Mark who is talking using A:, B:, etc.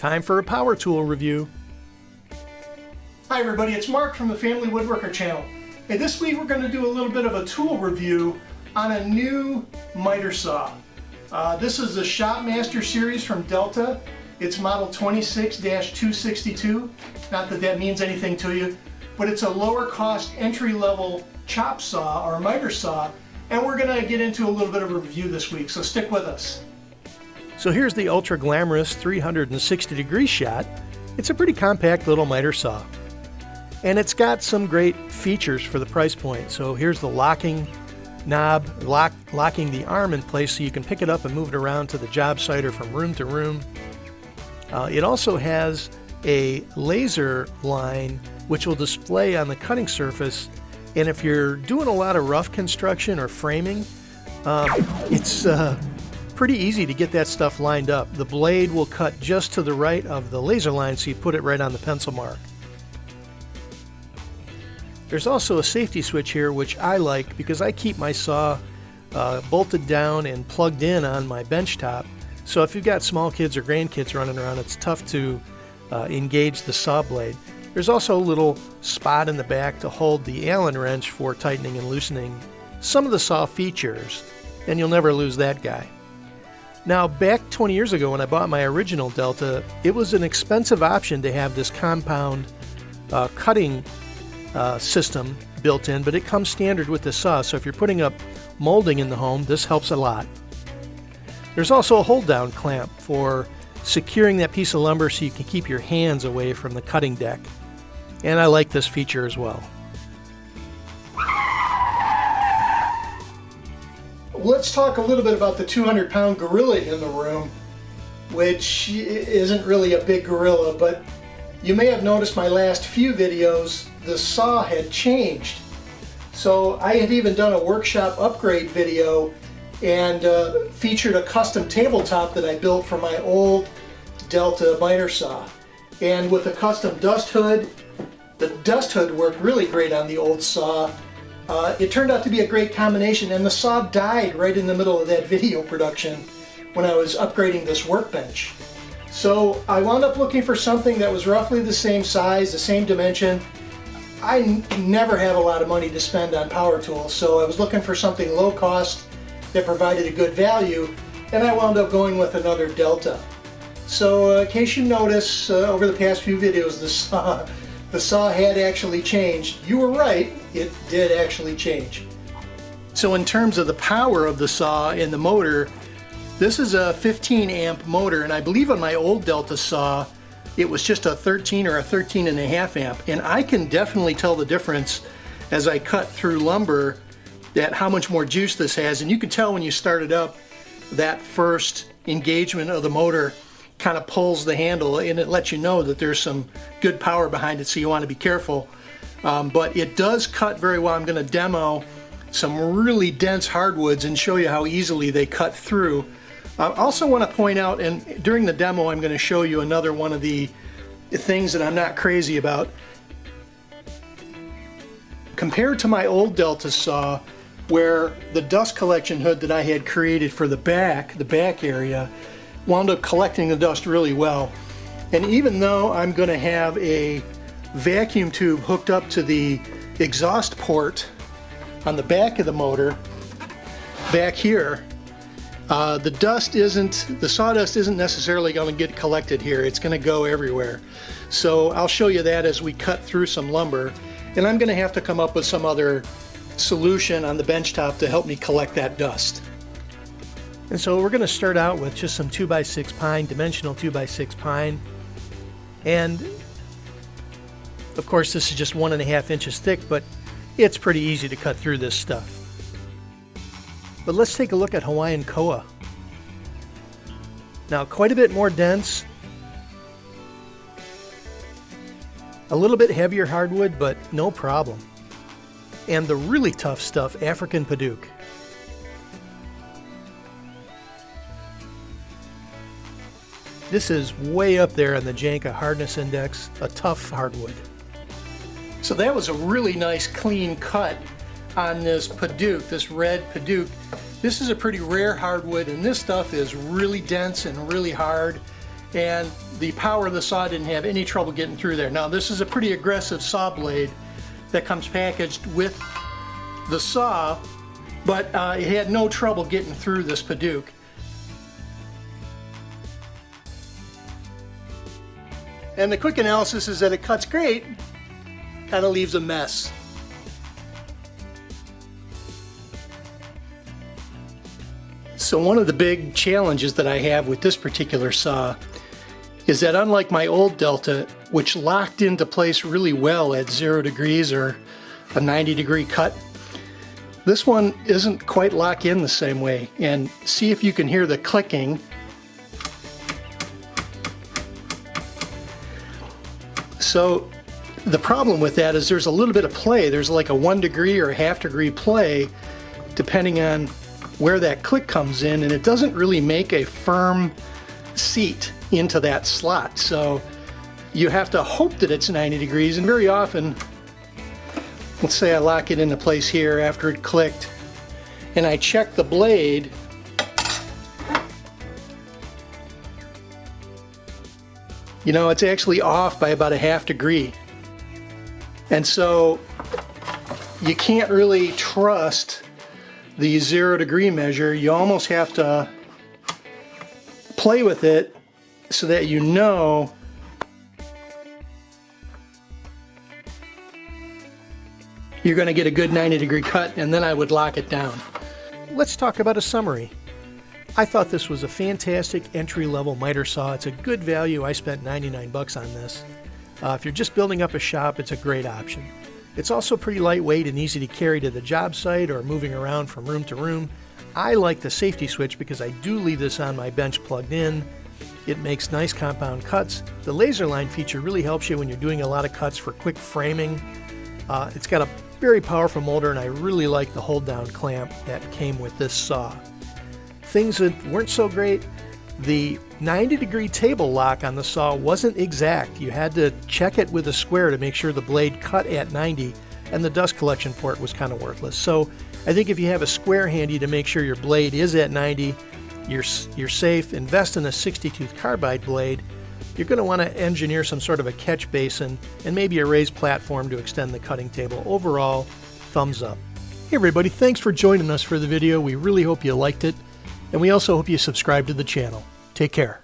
A: Time for a power tool review.
B: Hi everybody, it's Mark from the Family Woodworker Channel. Hey, this week we're going to do a little bit of a tool review on a new miter saw. This is the Shopmaster series from Delta. It's model 26-262. Not that that means anything to you, but it's a lower cost entry-level chop saw or miter saw, and we're going to get into a little bit of a review this week, so stick with us.
A: So here's the ultra glamorous 360 degree shot. It's a pretty compact little miter saw. And it's got some great features for the price point. So here's the locking knob, locking the arm in place so you can pick it up and move it around to the job site or from room to room. It also has a laser line which will display on the cutting surface. And if you're doing a lot of rough construction or framing, it's pretty easy to get that stuff lined up. The blade will cut just to the right of the laser line, so you put it right on the pencil mark. There's also a safety switch here, which I like because I keep my saw bolted down and plugged in on my bench top. So if you've got small kids or grandkids running around, it's tough to engage the saw blade. There's also a little spot in the back to hold the Allen wrench for tightening and loosening some of the saw features, and you'll never lose that guy. Now, back 20 years ago when I bought my original Delta, it was an expensive option to have this compound cutting system built in, but it comes standard with the saw, so if you're putting up molding in the home, this helps a lot. There's also a hold down clamp for securing that piece of lumber so you can keep your hands away from the cutting deck, and I like this feature as well.
B: Let's talk a little bit about the 200-pound gorilla in the room, which isn't really a big gorilla, but you may have noticed my last few videos, the saw had changed. So I had even done a workshop upgrade video and featured a custom tabletop that I built for my old Delta miter saw. And with a custom dust hood, the dust hood worked really great on the old saw. It turned out to be a great combination, and the saw died right in the middle of that video production when I was upgrading this workbench. So I wound up looking for something that was roughly the same size, the same dimension. I never have a lot of money to spend on power tools, so I was looking for something low cost that provided a good value, and I wound up going with another Delta. So in case you notice, over the past few videos, the saw had actually changed. You were right, it did actually change. So in terms of the power of the saw and the motor, this is a 15 amp motor, and I believe on my old Delta saw it was just a 13 or a 13.5 amp, and I can definitely tell the difference as I cut through lumber that how much more juice this has. And you can tell when you start it up, that first engagement of the motor kind of pulls the handle, and it lets you know that there's some good power behind it, so you want to be careful. But it does cut very well. I'm going to demo some really dense hardwoods and show you how easily they cut through. I also want to point out, and during the demo I'm going to show you another one of the things that I'm not crazy about. Compared to my old Delta saw, where the dust collection hood that I had created for the back area wound up collecting the dust really well. And even though I'm going to have a vacuum tube hooked up to the exhaust port on the back of the motor, back here, the sawdust isn't necessarily going to get collected here. It's going to go everywhere. So I'll show you that as we cut through some lumber, and I'm going to have to come up with some other solution on the bench top to help me collect that dust.
A: And so we're going to start out with just some 2x6 pine, dimensional 2x6 pine. And of course this is just 1.5 inches thick, but it's pretty easy to cut through this stuff. But let's take a look at Hawaiian Kora. Now, quite a bit more dense, a little bit heavier hardwood, but no problem. And the really tough stuff, African Paducah. This is way up there on the Janka hardness index, a tough hardwood.
B: So that was a really nice clean cut on this Paducah, this red Paducah. This is a pretty rare hardwood, and this stuff is really dense and really hard, and the power of the saw didn't have any trouble getting through there. Now this is a pretty aggressive saw blade that comes packaged with the saw, but it had no trouble getting through this Paducah. And the quick analysis is that it cuts great, kind of leaves a mess. So one of the big challenges that I have with this particular saw is that unlike my old Delta, which locked into place really well at 0 degrees or a 90-degree cut, this one isn't quite locked in the same way. And see if you can hear the clicking. So the problem with that is there's a little bit of play. There's like a 1 degree or a ½ degree play depending on where that click comes in, and it doesn't really make a firm seat into that slot. So you have to hope that it's 90 degrees, and very often, let's say I lock it into place here after it clicked, and I check the blade, you know, it's actually off by about a ½ degree. And so you can't really trust the 0 degree measure. You almost have to play with it so that you know you're going to get a good 90-degree cut, and then I would lock it down.
A: Let's talk about a summary. I thought this was a fantastic entry-level miter saw. It's a good value. I spent 99 bucks on this. If you're just building up a shop, it's a great option. It's also pretty lightweight and easy to carry to the job site or moving around from room to room. I like the safety switch because I do leave this on my bench plugged in. It makes nice compound cuts. The laser line feature really helps you when you're doing a lot of cuts for quick framing. It's got a very powerful motor, and I really like the hold down clamp that came with this saw. Things that weren't so great, the 90-degree table lock on the saw wasn't exact. You had to check it with a square to make sure the blade cut at 90, and the dust collection port was kind of worthless. So I think if you have a square handy to make sure your blade is at 90, you're safe. Invest in a 60-tooth carbide blade. You're going to want to engineer some sort of a catch basin and maybe a raised platform to extend the cutting table. Overall, thumbs up. Hey everybody, thanks for joining us for the video. We really hope you liked it, and we also hope you subscribe to the channel. Take care.